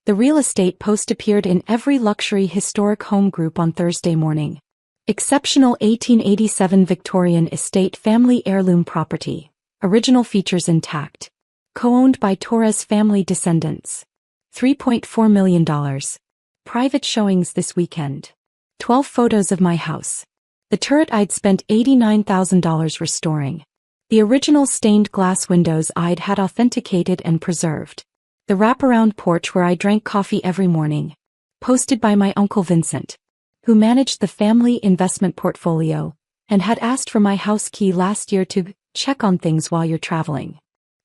The real estate post appeared in every luxury historic home group on Thursday morning. Exceptional 1887 Victorian estate family heirloom property. Original features intact. Co-owned by Torres family descendants. $3.4 million. Private showings this weekend. 12 photos of my house. The turret I'd spent $89,000 restoring. The original stained glass windows I'd had authenticated and preserved. The wraparound porch where I drank coffee every morning. Posted by my Uncle Vincent, who managed the family investment portfolio, and had asked for my house key last year to check on things while you're traveling.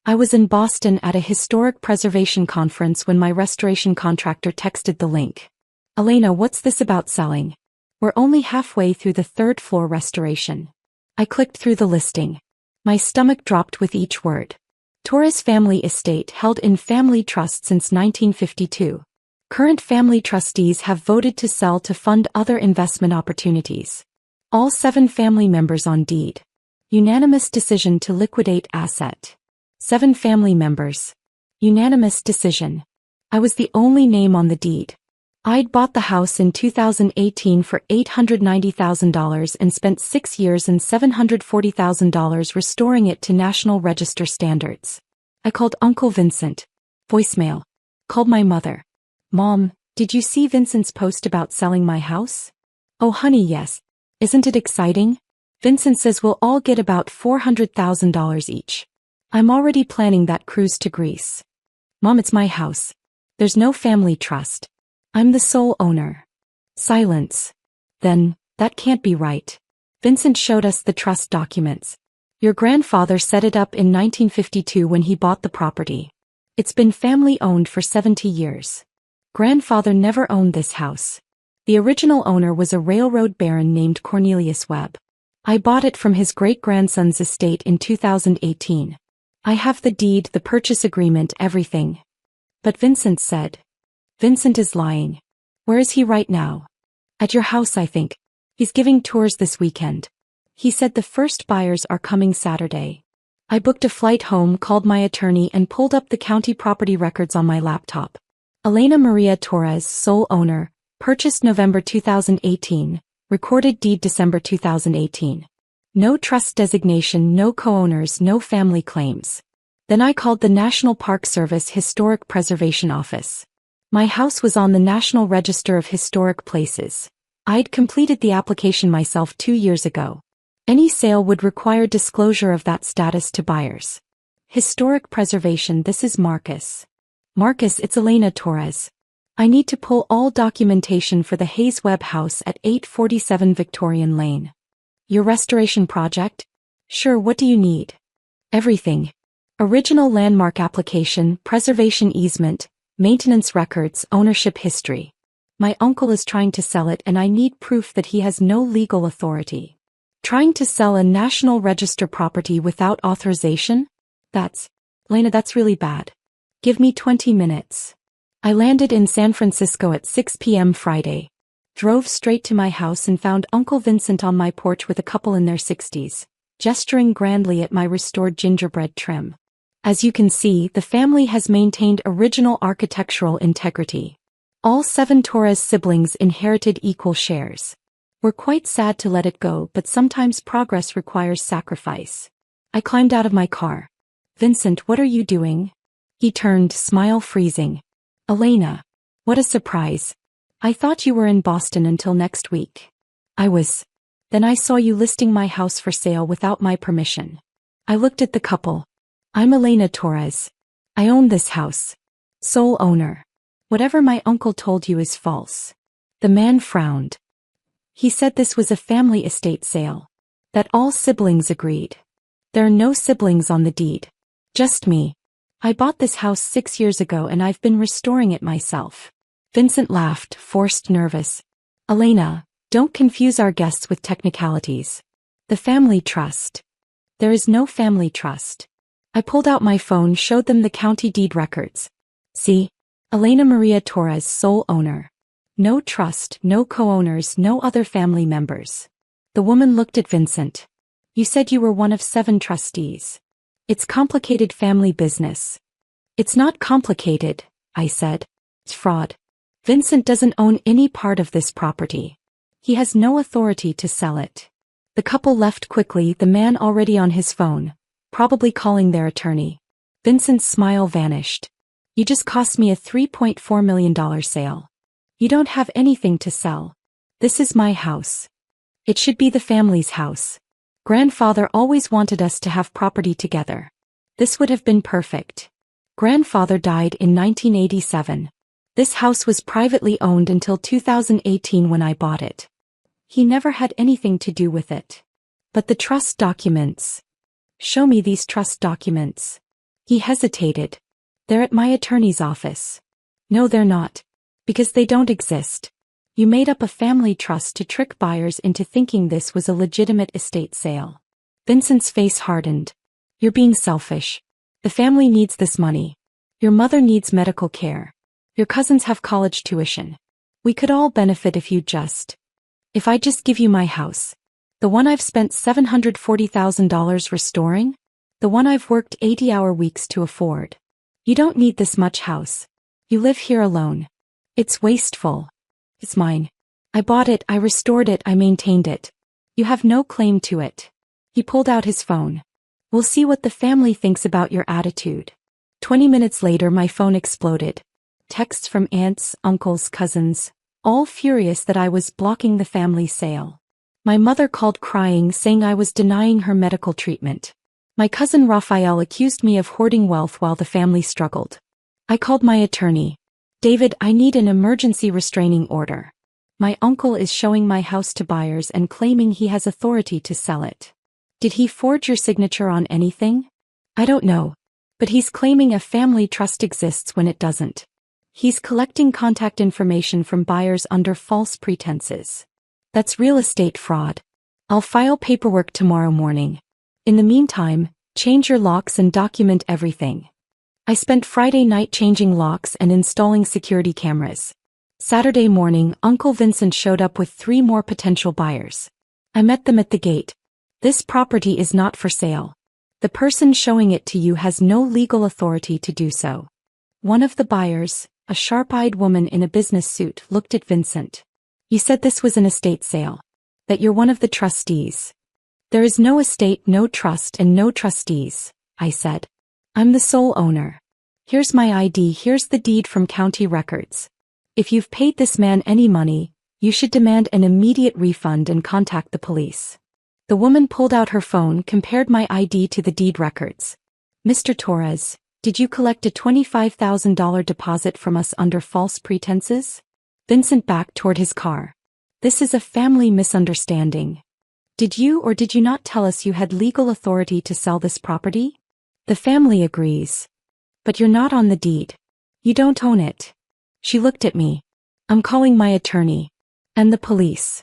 I was in Boston at a historic preservation conference when my restoration contractor texted the link. Elena, what's this about selling? We're only halfway through the third floor restoration. I clicked through the listing. My stomach dropped with each word. Torres family estate held in family trust since 1952. Current family trustees have voted to sell to fund other investment opportunities. All 7 family members on deed. Unanimous decision to liquidate asset. 7 family members. Unanimous decision. I was the only name on the deed. I'd bought the house in 2018 for $890,000 and spent 6 years and $740,000 restoring it to National Register standards. I called Uncle Vincent. Voicemail. Called my mother. Mom, did you see Vincent's post about selling my house? Oh honey, yes. Isn't it exciting? Vincent says we'll all get about $400,000 each. I'm already planning that cruise to Greece. Mom, it's my house. There's no family trust. I'm the sole owner. Silence. Then, that can't be right. Vincent showed us the trust documents. Your grandfather set it up in 1952 when he bought the property. It's been family owned for 70 years. Grandfather never owned this house. The original owner was a railroad baron named Cornelius Webb. I bought it from his great-grandson's estate in 2018. I have the deed, the purchase agreement, everything. But Vincent said. Vincent is lying. Where is he right now? At your house, I think. He's giving tours this weekend. He said the first buyers are coming Saturday. I booked a flight home, called my attorney, and pulled up the county property records on my laptop. Elena Maria Torres, sole owner, purchased November 2018, recorded deed December 2018. No trust designation, no co-owners, no family claims. Then I called the National Park Service Historic Preservation Office. My house was on the National Register of Historic Places. I'd completed the application myself 2 years ago. Any sale would require disclosure of that status to buyers. Historic preservation, this is Marcus. Marcus, it's Elena Torres. I need to pull all documentation for the Hayes Webb house at 847 Victorian Lane. Your restoration project? Sure, what do you need? Everything. Original landmark application, preservation easement, maintenance records, ownership history. My uncle is trying to sell it and I need proof that he has no legal authority. Trying to sell a National Register property without authorization? Lena, that's really bad. Give me 20 minutes. I landed in San Francisco at 6 p.m. Friday. Drove straight to my house and found Uncle Vincent on my porch with a couple in their 60s, gesturing grandly at my restored gingerbread trim. As you can see, the family has maintained original architectural integrity. All 7 Torres siblings inherited equal shares. We're quite sad to let it go, but sometimes progress requires sacrifice. I climbed out of my car. Vincent, what are you doing? He turned, smile freezing. Elena. What a surprise. I thought you were in Boston until next week. I was. Then I saw you listing my house for sale without my permission. I looked at the couple. I'm Elena Torres. I own this house. Sole owner. Whatever my uncle told you is false. The man frowned. He said this was a family estate sale. That all siblings agreed. There are no siblings on the deed. Just me. I bought this house 6 years ago and I've been restoring it myself. Vincent laughed, forced nervous. Elena, don't confuse our guests with technicalities. The family trust. There is no family trust. I pulled out my phone, showed them the county deed records. See? Elena Maria Torres, sole owner. No trust, no co-owners, no other family members. The woman looked at Vincent. You said you were one of 7 trustees. It's complicated family business. It's not complicated, I said. It's fraud. Vincent doesn't own any part of this property. He has no authority to sell it. The couple left quickly, the man already on his phone, probably calling their attorney. Vincent's smile vanished. You just cost me a $3.4 million sale. You don't have anything to sell. This is my house. It should be the family's house. Grandfather always wanted us to have property together. This would have been perfect. Grandfather died in 1987. This house was privately owned until 2018 when I bought it. He never had anything to do with it. But the trust documents. Show me these trust documents. He hesitated. They're at my attorney's office. No, they're not. Because they don't exist. You made up a family trust to trick buyers into thinking this was a legitimate estate sale. Vincent's face hardened. You're being selfish. The family needs this money. Your mother needs medical care. Your cousins have college tuition. We could all benefit if I just give you my house. The one I've spent $740,000 restoring? The one I've worked 80-hour weeks to afford. You don't need this much house. You live here alone. It's wasteful. It's mine. I bought it, I restored it, I maintained it. You have no claim to it. He pulled out his phone. We'll see what the family thinks about your attitude. 20 minutes later my phone exploded. Texts from aunts, uncles, cousins, all furious that I was blocking the family sale. My mother called crying, saying I was denying her medical treatment. My cousin Raphael accused me of hoarding wealth while the family struggled. I called my attorney. David, I need an emergency restraining order. My uncle is showing my house to buyers and claiming he has authority to sell it. Did he forge your signature on anything? I don't know. But he's claiming a family trust exists when it doesn't. He's collecting contact information from buyers under false pretenses. That's real estate fraud. I'll file paperwork tomorrow morning. In the meantime, change your locks and document everything. I spent Friday night changing locks and installing security cameras. Saturday morning, Uncle Vincent showed up with 3 more potential buyers. I met them at the gate. This property is not for sale. The person showing it to you has no legal authority to do so. One of the buyers, a sharp-eyed woman in a business suit, looked at Vincent. You said this was an estate sale. That you're one of the trustees. There is no estate, no trust, and no trustees, I said. I'm the sole owner. Here's my ID, here's the deed from county records. If you've paid this man any money, you should demand an immediate refund and contact the police. The woman pulled out her phone, compared my ID to the deed records. Mr. Torres, did you collect a $25,000 deposit from us under false pretenses? Vincent backed toward his car. This is a family misunderstanding. Did you or did you not tell us you had legal authority to sell this property? The family agrees. But you're not on the deed. You don't own it. She looked at me. I'm calling my attorney. And the police.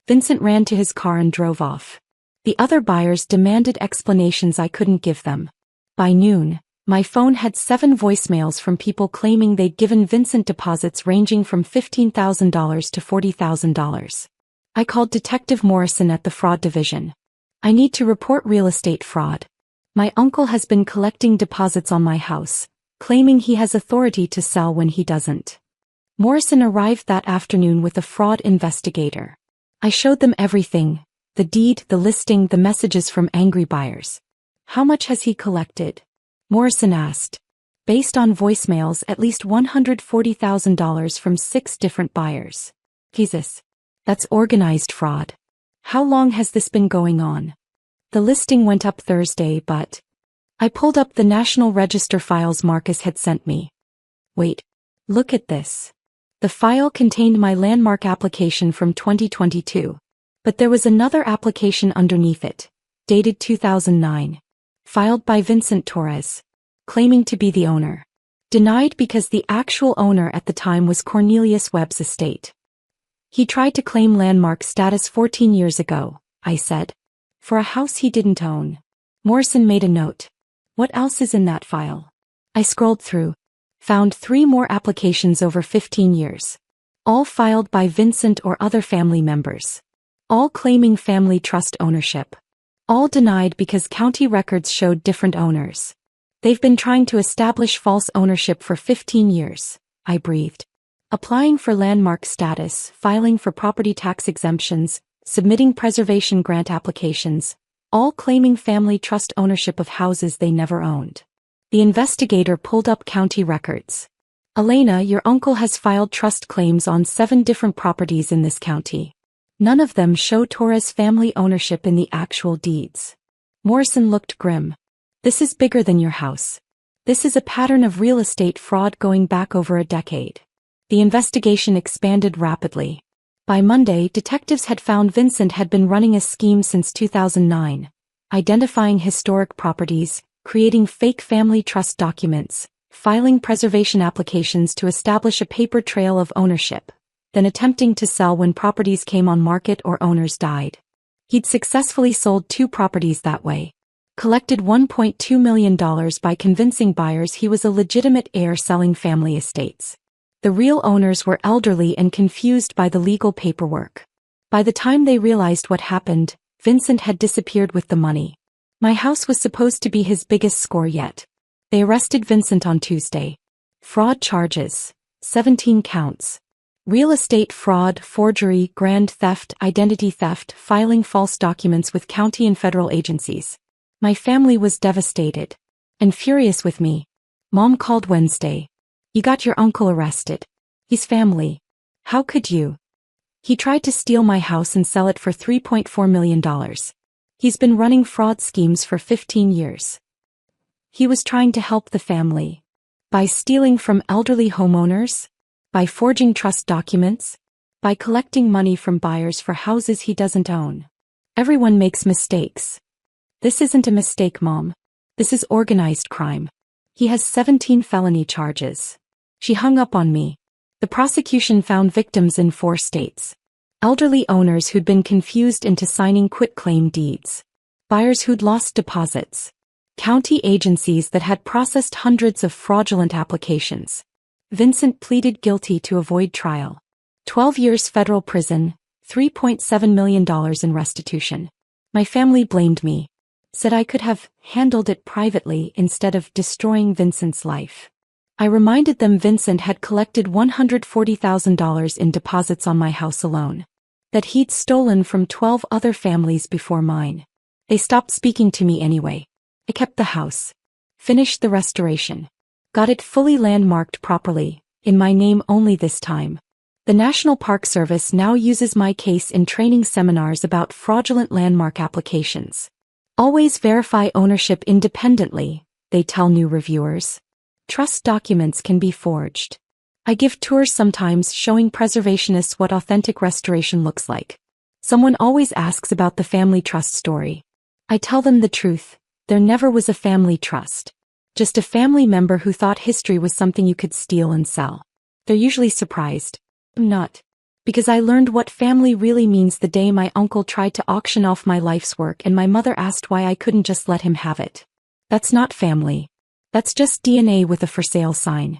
Vincent ran to his car and drove off. The other buyers demanded explanations I couldn't give them. By noon, my phone had 7 voicemails from people claiming they'd given Vincent deposits ranging from $15,000 to $40,000. I called Detective Morrison at the fraud division. I need to report real estate fraud. My uncle has been collecting deposits on my house, claiming he has authority to sell when he doesn't. Morrison arrived that afternoon with a fraud investigator. I showed them everything, the deed, the listing, the messages from angry buyers. How much has he collected? Morrison asked. Based on voicemails, at least $140,000 from 6 different buyers. Jesus. That's organized fraud. How long has this been going on? The listing went up Thursday, but I pulled up the National Register files Marcus had sent me. Wait. Look at this. The file contained my landmark application from 2022. But there was another application underneath it, dated 2009. Filed by Vincent Torres. Claiming to be the owner. Denied because the actual owner at the time was Cornelius Webb's estate. He tried to claim landmark status 14 years ago, I said. For a house he didn't own. Morrison made a note. What else is in that file? I scrolled through. Found 3 more applications over 15 years. All filed by Vincent or other family members. All claiming family trust ownership. All denied because county records showed different owners. They've been trying to establish false ownership for 15 years. I breathed. Applying for landmark status, filing for property tax exemptions, submitting preservation grant applications, all claiming family trust ownership of houses they never owned. The investigator pulled up county records. Elena, your uncle has filed trust claims on 7 different properties in this county. None of them show Torres family ownership in the actual deeds. Morrison looked grim. This is bigger than your house. This is a pattern of real estate fraud going back over a decade. The investigation expanded rapidly. By Monday, detectives had found Vincent had been running a scheme since 2009, identifying historic properties, creating fake family trust documents, filing preservation applications to establish a paper trail of ownership, then attempting to sell when properties came on market or owners died. He'd successfully sold 2 properties that way, collected $1.2 million by convincing buyers he was a legitimate heir selling family estates. The real owners were elderly and confused by the legal paperwork. By the time they realized what happened, Vincent had disappeared with the money. My house was supposed to be his biggest score yet. They arrested Vincent on Tuesday. Fraud charges, 17 counts. Real estate fraud, forgery, grand theft, identity theft, filing false documents with county and federal agencies. My family was devastated and furious with me. Mom called Wednesday. You got your uncle arrested. He's family. How could you? He tried to steal my house and sell it for $3.4 million. He's been running fraud schemes for 15 years. He was trying to help the family. By stealing from elderly homeowners? By forging trust documents? By collecting money from buyers for houses he doesn't own. Everyone makes mistakes. This isn't a mistake, Mom. This is organized crime. He has 17 felony charges. She hung up on me. The prosecution found victims in 4 states. Elderly owners who'd been confused into signing quitclaim deeds. Buyers who'd lost deposits. County agencies that had processed hundreds of fraudulent applications. Vincent pleaded guilty to avoid trial. 12 years federal prison, $3.7 million in restitution. My family blamed me. Said I could have handled it privately instead of destroying Vincent's life. I reminded them Vincent had collected $140,000 in deposits on my house alone. That he'd stolen from 12 other families before mine. They stopped speaking to me anyway. I kept the house. Finished the restoration. Got it fully landmarked properly, in my name only this time. The National Park Service now uses my case in training seminars about fraudulent landmark applications. Always verify ownership independently, they tell new reviewers. Trust documents can be forged. I give tours sometimes showing preservationists what authentic restoration looks like. Someone always asks about the family trust story. I tell them the truth, there never was a family trust. Just a family member who thought history was something you could steal and sell. They're usually surprised. I'm not. Because I learned what family really means the day my uncle tried to auction off my life's work and my mother asked why I couldn't just let him have it. That's not family. That's just DNA with a for sale sign.